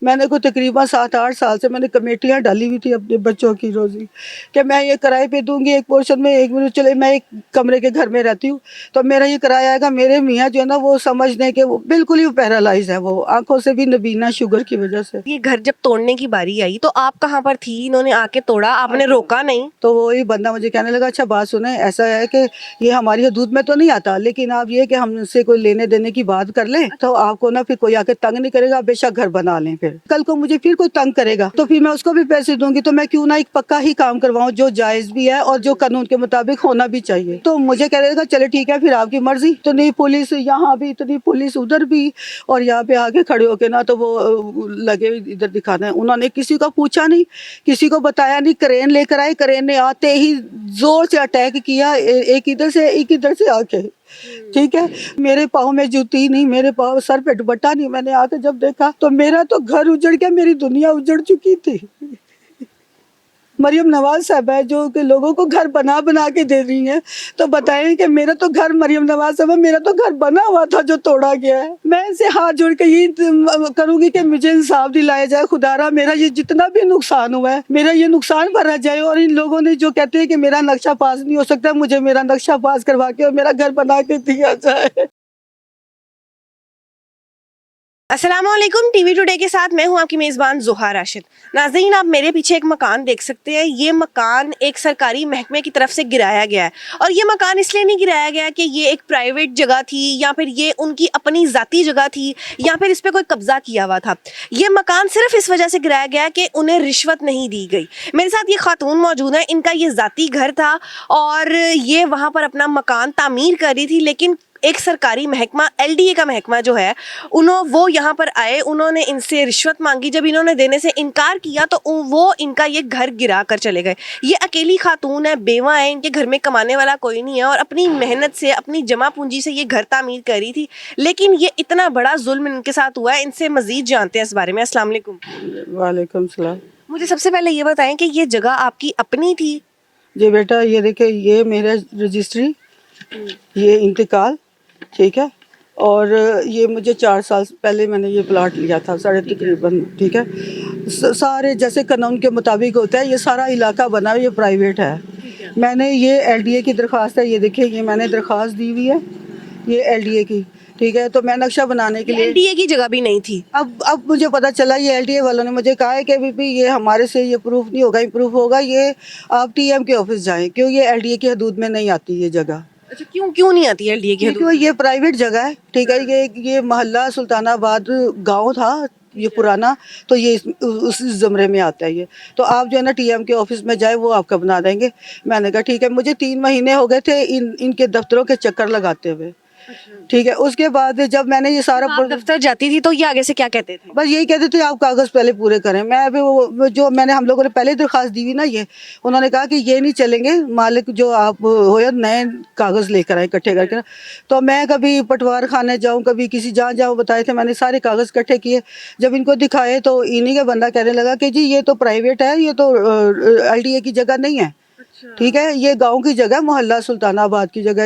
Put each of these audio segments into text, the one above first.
میں نے کو تقریباً 7-8 سال سے میں نے کمیٹیاں ڈالی ہوئی تھی اپنے بچوں کی روزی کہ میں یہ کرائے پہ دوں گی ایک پورشن میں، ایک منٹ چلے میں ایک کمرے کے گھر میں رہتی ہوں تو میرا یہ کرایہ آئے گا. میرے میاں جو ہے نا وہ سمجھ دیں کہ وہ بالکل ہی پیرالائز ہے، وہ آنکھوں سے بھی نبینا شوگر کی وجہ سے. یہ گھر جب توڑنے کی باری آئی تو آپ کہاں پر تھی؟ انہوں نے آ کے توڑا، آپ نے روکا نہیں؟ تو وہی بندہ مجھے کہنے لگا اچھا بات سنیں، ایسا ہے کہ یہ ہماری حدود میں تو نہیں آتا، لیکن آپ یہ کہ ہم سے کوئی لینے دینے کی بات کر لیں تو آپ کو نا پھر کوئی آ کے تنگ نہیں کرے گا، بے شک گھر بنا لیں. پھر کل کو مجھے پھر کوئی تنگ کرے گا تو پھر میں اس کو بھی پیسے دوں گی، تو میں کیوں نہ ایک پکا ہی کام کرواؤں جو جائز بھی ہے اور جو قانون کے مطابق ہونا بھی چاہیے. تو مجھے کہہ رہے گا چلے ٹھیک ہے پھر آپ کی مرضی. تو نہیں پولیس یہاں بھی اتنی پولیس ادھر بھی، اور یہاں پہ آگے کھڑے ہو کے نا تو وہ لگے ادھر دکھانا ہے. انہوں نے کسی کو پوچھا نہیں، کسی کو بتایا نہیں. کرین لے کر آئے، کرین نے آتے ہی زور سے اٹیک کیا، ایک ادھر سے ایک ادھر سے آ کے. ٹھیک ہے، میرے پاؤں میں جوتی نہیں، میرے پاؤں سر پہ دوپٹہ نہیں. میں نے آ کے جب دیکھا تو میرا تو گھر اجڑ گیا، میری دنیا اجڑ چکی تھی. مریم نواز صاحب ہے جو کہ لوگوں کو گھر بنا بنا کے دے رہی ہیں، تو بتائیں کہ میرا تو گھر مریم نواز صاحب میرا تو گھر بنا ہوا تھا جو توڑا گیا ہے. میں ان سے ہاتھ جوڑ کے یہ کروں گی کہ مجھے انصاف دلایا جائے. خدا را میرا یہ جتنا بھی نقصان ہوا ہے میرا یہ نقصان بھرا جائے، اور ان لوگوں نے جو کہتے ہیں کہ میرا نقشہ پاس نہیں ہو سکتا، مجھے میرا نقشہ پاس کروا کے اور میرا گھر بنا کے دیا جائے. السلام علیکم، ٹی وی ٹوڈے کے ساتھ میں ہوں آپ کی میزبان زہا راشد. ناظرین، آپ میرے پیچھے ایک مکان دیکھ سکتے ہیں. یہ مکان ایک سرکاری محکمے کی طرف سے گرایا گیا ہے، اور یہ مکان اس لیے نہیں گرایا گیا کہ یہ ایک پرائیویٹ جگہ تھی یا پھر یہ ان کی اپنی ذاتی جگہ تھی یا پھر اس پہ کوئی قبضہ کیا ہوا تھا. یہ مکان صرف اس وجہ سے گرایا گیا کہ انہیں رشوت نہیں دی گئی. میرے ساتھ یہ خاتون موجود ہیں، ان کا یہ ذاتی گھر تھا اور یہ وہاں پر اپنا مکان تعمیر کر رہی تھی، لیکن ایک سرکاری محکمہ LDA کا محکمہ جو ہے وہ یہاں پر آئے، انہوں نے ان سے رشوت مانگی. جب انہوں نے دینے سے انکار کیا تو وہ ان کا یہ گھر گرا کر چلے گئے. یہ اکیلی خاتون ہے، بیوہ ہے، ان کے گھر میں کمانے والا کوئی نہیں ہے، اور اپنی محنت سے اپنی جمع پونجی سے یہ گھر تعمیر کر رہی تھی. لیکن یہ اتنا بڑا ظلم ان کے ساتھ ہوا ہے. ان سے مزید جانتے ہیں اس بارے میں. السلام علیکم. وعلیکم السلام. مجھے سب سے پہلے یہ بتائیں کہ یہ جگہ آپ کی اپنی تھی؟ جی بیٹا، یہ دیکھیں یہ میرا رجسٹری، یہ انتقال، ٹھیک ہے، اور یہ مجھے 4 سال پہلے میں نے یہ پلاٹ لیا تھا تقریباً. ٹھیک ہے، سارے جیسے قانون کے مطابق ہوتا ہے، یہ سارا علاقہ بنا یہ پرائیویٹ ہے. میں نے یہ LDA کی درخواست ہے، یہ دیکھیں یہ میں نے درخواست دی ہوئی ہے، یہ LDA کی. ٹھیک ہے، تو میں نقشہ بنانے کے لیے LDA کی جگہ بھی نہیں تھی؟ اب مجھے پتا چلا یہ LDA والوں نے مجھے کہا ہے کہ بھی یہ ہمارے سے یہ پروف نہیں ہوگا، امپروف ہوگا یہ آپ TM کے آفس جائیں، کیوں یہ LDA کی حدود میں نہیں آتی یہ جگہ. اچھا، کیوں نہیں آتی LDA کی حدود؟ کیونکہ یہ پرائیویٹ جگہ ہے. ٹھیک ہے، یہ محلہ سلطان آباد گاؤں تھا یہ پرانا، تو یہ اس زمرے میں آتا ہے یہ. تو آپ جو ہے نا TM کے آفس میں جائے، وہ آپ کا بنا دیں گے. میں نے کہا ٹھیک ہے. مجھے 3 مہینے ہو گئے تھے ان کے دفتروں کے چکر لگاتے ہوئے. ٹھیک ہے، اس کے بعد جب میں نے یہ سارا دفتر جاتی تھی تو یہ آگے سے کیا کہتے تھے؟ بس یہی کہتے تھے آپ کاغذ پہلے پورے کریں. میں ابھی جو میں نے ہم لوگوں نے پہلے درخواست دی ہوئی نا، یہ انہوں نے کہا کہ یہ نہیں چلیں گے، مالک جو آپ ہو یا نئے کاغذ لے کر آئے اکٹھے کر کے. تو میں کبھی پٹوار خانے جاؤں، کبھی کسی جہاں جاؤں، بتائے تھے میں نے سارے کاغذ اکٹھے کیے. جب ان کو دکھائے تو انہی کا بندہ کہنے لگا کہ جی یہ تو پرائیویٹ ہے، یہ تو LDA کی جگہ نہیں ہے. ٹھیک ہے، یہ گاؤں کی جگہ، محلہ سلطان آباد کی جگہ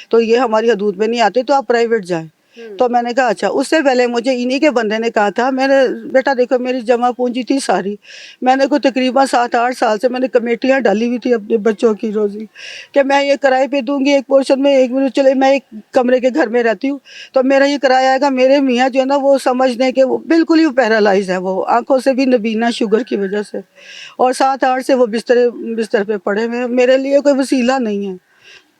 تو یہ ہماری حدود میں نہیں آتے، تو آپ پرائیویٹ جائیں. تو میں نے کہا اچھا. اس سے پہلے مجھے انہی کے بندے نے کہا تھا، میں نے بیٹا دیکھو میری جمع پونجی تھی ساری، میں نے کو تقریباً 7-8 سال سے میں نے کمیٹیاں ڈالی ہوئی تھی اپنے بچوں کی روزی کہ میں یہ کرائے پہ دوں گی ایک پورشن میں، ایک منٹ چلے میں ایک کمرے کے گھر میں رہتی ہوں تو میرا یہ کرایہ آئے گا. میرے میاں جو ہے نا وہ سمجھ دیں کہ وہ بالکل ہی پیرالائز ہے، وہ آنکھوں سے بھی نبینا شوگر کی وجہ سے، اور 7-8 سے وہ بستر پہ پڑے ہوئے. میرے لیے کوئی وسیلہ نہیں ہے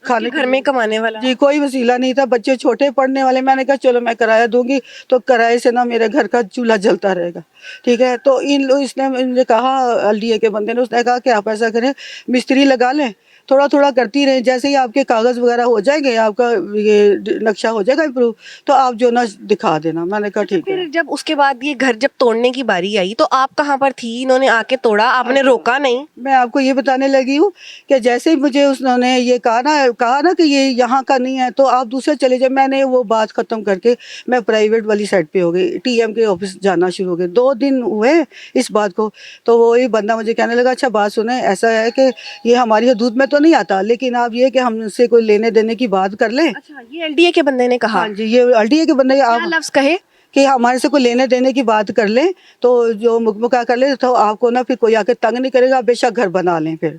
کھانے گھر میں کمانے والا؟ جی کوئی وسیلہ نہیں تھا. بچے چھوٹے پڑھنے والے. میں نے کہا چلو میں کرایہ دوں گی تو کرائے سے نا میرے گھر کا چولہا جلتا رہے گا. ٹھیک ہے، تو اس نے مجھے کہا LDA کے بندے نے، اس نے کہا کہ آپ ایسا کریں مستری لگا لیں، تھوڑا تھوڑا کرتی رہیں، جیسے ہی آپ کے کاغذ وغیرہ ہو جائیں گے، آپ کا یہ نقشہ ہو جائے گا امپروو، تو آپ جو نا دکھا دینا. میں نے کہا ٹھیک ہے. پھر جب اس کے بعد یہ گھر جب توڑنے کی باری آئی تو آپ کہاں پر تھی؟ انہوں نے آ کے توڑا، آپ نے روکا نہیں؟ میں آپ کو یہ بتانے لگی ہوں کہ جیسے ہی مجھے انہوں نے یہ کہا نا کہ یہ یہاں کا نہیں ہے تو آپ دوسرے چلے جائیں. میں نے وہ بات ختم کر کے میں پرائیویٹ والی سائڈ پہ ہو گئی، TM کے آفس جانا شروع ہو گئے. 2 دن ہوئے اس بات کو. تو وہی بندہ مجھے کہنے لگا اچھا بات سنیں، ایسا ہے کہ یہ ہماری حدود میں تو نہیں آتا، لیکن آپ یہ کہ ہم سے کوئی لینے دینے کی بات کر لیں. اچھا، یہ LDA کے بندے نے کہا؟ ہاں جی، یہ LDA کے بندے کیا لفظ کہے؟ کہ ہمارے سے کوئی لینے دینے کی بات کر لیں تو جو مکمکا کر لیں تو آپ کو نا پھر کوئی آ کے تنگ نہیں کرے گا, آپ بے شک گھر بنا لیں پھر.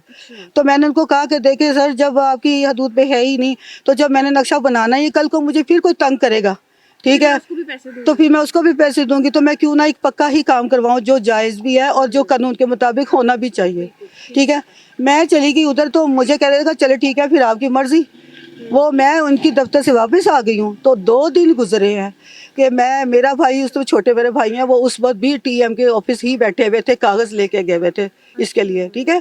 تو میں نے ان کو کہا کہ دیکھیں سر, جب آپ کی حدود پہ ہے ہی نہیں تو جب میں نے نقشہ بنانا ہی, کل کو مجھے پھر کوئی تنگ کرے گا, ٹھیک ہے, تو پھر میں اس کو بھی پیسے دوں گی, تو میں کیوں نہ ایک پکا ہی کام کرواؤں جو جائز بھی ہے اور جو قانون کے مطابق ہونا بھی چاہیے, ٹھیک ہے. میں چلی گئی ادھر تو مجھے کہہ رہے تھا چلے ٹھیک ہے پھر آپ کی مرضی. وہ میں ان کی دفتر سے واپس آ گئی ہوں تو 2 دن گزرے ہیں کہ میرا بھائی, اس تو چھوٹے میرے بھائی ہیں, وہ اس وقت بھی ٹی ایم کے آفس ہی بیٹھے ہوئے تھے, کاغذ لے کے گئے ہوئے تھے اس کے لیے, ٹھیک ہے.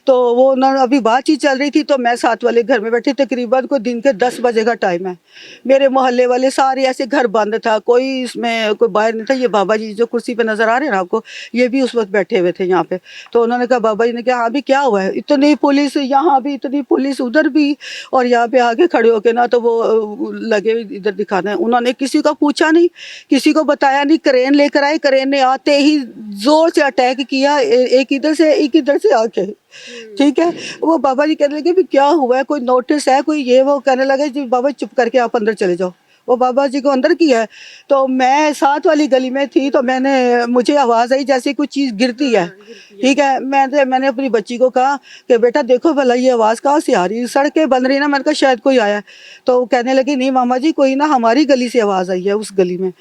تو وہ انہوں نے ابھی بات چیت چل رہی تھی تو میں ساتھ والے گھر میں بیٹھی, تقریباً کو دن کے 10 بجے کا ٹائم ہے. میرے محلے والے سارے ایسے, گھر بند تھا, کوئی اس میں کوئی باہر نہیں تھا. یہ بابا جی جو کرسی پہ نظر آ رہے ہیں نا آپ کو, یہ بھی اس وقت بیٹھے ہوئے تھے یہاں پہ. تو انہوں نے کہا, بابا جی نے کہا ہاں بھی کیا ہوا ہے, اتنی پولیس یہاں بھی, اتنی پولیس ادھر بھی, اور یہاں پہ آگے کھڑے ہو کے نا تو وہ لگے ادھر دکھانا ہے. انہوں نے کسی کو پوچھا نہیں, کسی کو بتایا نہیں, کرین لے کر آئے, کرین نے آتے ہی زور سے اٹیک کیا, ایک ادھر سے ایک ادھر سے آ کے, ٹھیک ہے. وہ بابا جی کہنے لگے بھی کیا ہوا ہے, کوئی نوٹس ہے کوئی, یہ وہ کہنے لگے جی بابا چپ کر کے آپ اندر چلے جاؤ. وہ بابا جی کو اندر کیا ہے, تو میں ساتھ والی گلی میں تھی, تو مجھے آواز آئی جیسے کوئی چیز گرتی ہے, ٹھیک ہے. میں نے اپنی بچی کو کہا کہ بیٹا دیکھو بھلا یہ آواز کہاں سے آ رہی ہے, سڑکیں بن رہی نا, میں نے کہا شاید کوئی آیا ہے. تو وہ کہنے لگی نہیں ماما جی کوئی نا ہماری گلی سے آواز آئی ہے, اس گلی میں.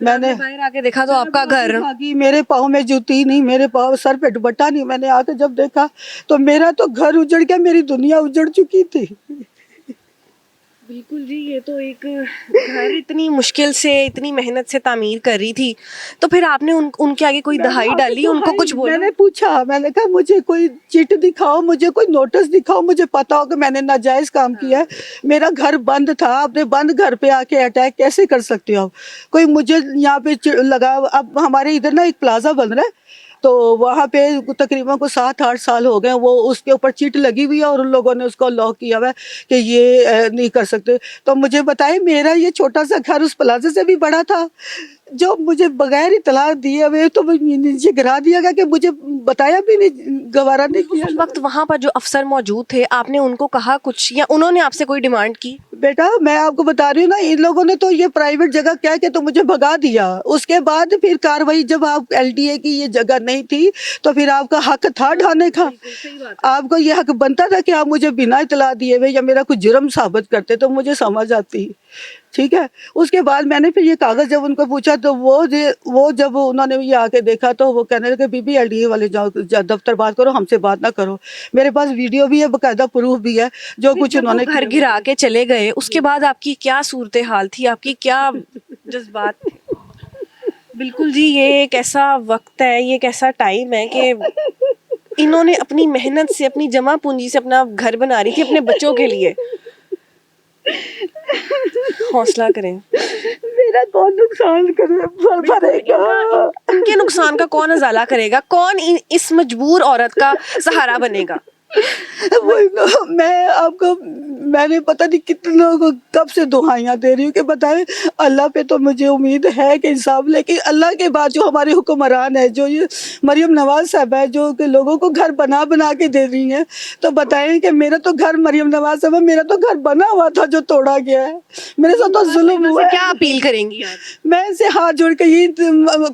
میں نے باہر آ کے دیکھا تو آپ کا گھر, میرے پاؤں میں جوتی نہیں, میرے پاؤں سر پہ دوپٹہ نہیں. میں نے آ کے جب دیکھا تو میرا تو گھر اجڑ گیا, میری دنیا اجڑ چکی تھی. بالکل جی, یہ تو ایک گھر اتنی مشکل سے اتنی محنت سے تعمیر کر رہی تھی, تو پھر آپ نے ان کے آگے کوئی دہائی ڈالی, ان کو کچھ بولا؟ میں نے پوچھا, میں نے کہا مجھے کوئی چٹ دکھاؤ, مجھے کوئی نوٹس دکھاؤ, مجھے پتا ہو کہ میں نے ناجائز کام کیا ہے. میرا گھر بند تھا, اپنے بند گھر پہ آ کے اٹیک کیسے کر سکتے ہو آپ, کوئی مجھے یہاں پہ لگا. اب ہمارے ادھر نا ایک پلازا بن رہا ہے, تو وہاں پہ تقریباً کو 7-8 سال ہو گئے, وہ اس کے اوپر چٹ لگی ہوئی ہے اور ان لوگوں نے اس کو لاک کیا ہوا ہے کہ یہ نہیں کر سکتے. تو مجھے بتائیں, میرا یہ چھوٹا سا گھر اس پلازے سے بھی بڑا تھا, جو مجھے بغیر اطلاع دیے ہوئے تو نیچے گرا دیا گیا, کہ مجھے بتایا بھی نہیں, گوارا نہیں کیا. اس وقت وہاں پر جو افسر موجود تھے, آپ نے ان کو کہا کچھ, یا انہوں نے آپ سے کوئی ڈیمانڈ کی؟ بیٹا میں آپ کو بتا رہی ہوں نا, ان لوگوں نے تو یہ پرائیویٹ جگہ کیا کہ تو مجھے بھگا دیا. اس کے بعد پھر کاروائی, جب آپ LDA کی یہ جگہ نہیں تھی تو پھر آپ کا حق تھا ڈھانے کا, آپ کو یہ حق بنتا تھا کہ آپ مجھے بنا اطلاع دیے ہوئے یا میرا کوئی جرم ثابت کرتے تو مجھے سمجھ آتی, ٹھیک ہے. اس کے بعد میں نے پھر یہ کاغذ جب ان کو پوچھا تو وہ جب انہوں نے یہ آ کے دیکھا تو وہ کہنے لگے بی LDA والے جاؤ دفتر بات کرو, ہم سے بات نہ کرو. میرے پاس ویڈیو بھی ہے, باقاعدہ پروف بھی ہے, جو کچھ انہوں نے گھر گرا کے چلے گئے, اس کے بعد آپ کی کیا صورتحال تھی, آپ کی کیا جذبات تھے؟ بالکل جی, یہ ایک ایسا وقت ہے, یہ ایک ایسا ٹائم ہے کہ انہوں نے اپنی محنت سے, اپنی جمع پونجی سے اپنا گھر بنا رہی تھی اپنے بچوں کے لیے. حوصلہ کریں, میرا کون نقصان کرے گا, ان کے نقصان کا کون ازالہ کرے گا, کون اس مجبور عورت کا سہارا بنے گا؟ میں آپ کو, میں نے پتہ نہیں کتنوں کو کب سے دعائیاں دے رہی ہوں کہ بتائیں اللہ پہ تو مجھے امید ہے کہ انصاف, لیکن اللہ کے بعد جو ہمارے حکمران ہے, جو یہ مریم نواز صاحب ہے, جو کہ لوگوں کو گھر بنا کے دے رہی ہیں, تو بتائیں کہ میرا تو گھر, مریم نواز صاحب میرا تو گھر بنا ہوا تھا جو توڑا گیا ہے, میرے ساتھ تو ظلم ہوا ہے. کیا اپیل کریں گی آپ؟ میں ان سے ہاتھ جوڑ کے یہ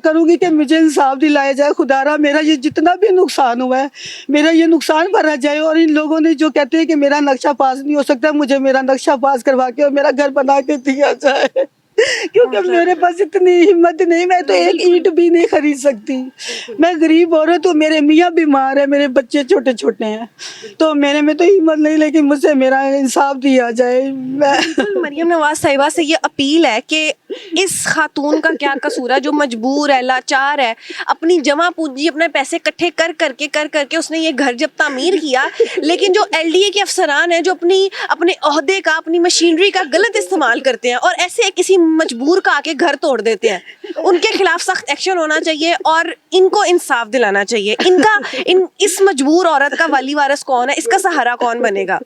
کروں گی کہ مجھے انصاف دلایا جائے. خدا را میرا یہ جتنا بھی نقصان ہوا ہے, میرا یہ نقصان بھرا جائے, اور ان لوگوں نے جو کہتے ہیں کہ میرا نقشہ پاس نہیں ہو سکتا, مجھے میرا نقشہ پاس کروا کے اور میرا گھر بنا کے دیا جائے, کیونکہ میرے پاس اتنی ہمت نہیں, میں تو ایک اینٹ بھی نہیں خرید سکتی. میں غریب عورت ہوں, میرے میاں بیمار ہے, میرے بچے چھوٹے چھوٹے ہیں, تو میرے میں تو ہمت نہیں, لیکن مجھ سے میرا انصاف دیا جائے. مریم نواز صاحبہ سے یہ اپیل ہے کہ اس خاتون کا کیا قصور ہے جو مجبور ہے, لاچار ہے, اپنی جمع پونجی, اپنے پیسے اکٹھے کر کے اس نے یہ گھر جب تعمیر کیا, لیکن جو LDA کے افسران ہیں جو اپنے عہدے کا, اپنی مشینری کا غلط استعمال کرتے ہیں اور ایسے کسی مجبور کا آ کے گھر توڑ دیتے ہیں, ان کے خلاف سخت ایکشن ہونا چاہیے اور ان کو انصاف دلانا چاہیے. اس مجبور عورت کا والی وارث کون ہے, اس کا سہارا کون بنے گا؟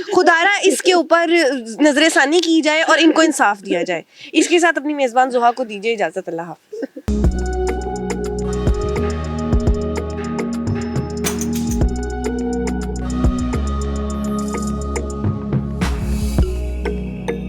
خدارا اس کے اوپر نظر ثانی کی جائے اور ان کو انصاف دیا جائے. اس کے ساتھ اپنی میزبان زحا کو دیجیے اجازت. اللہ حافظ.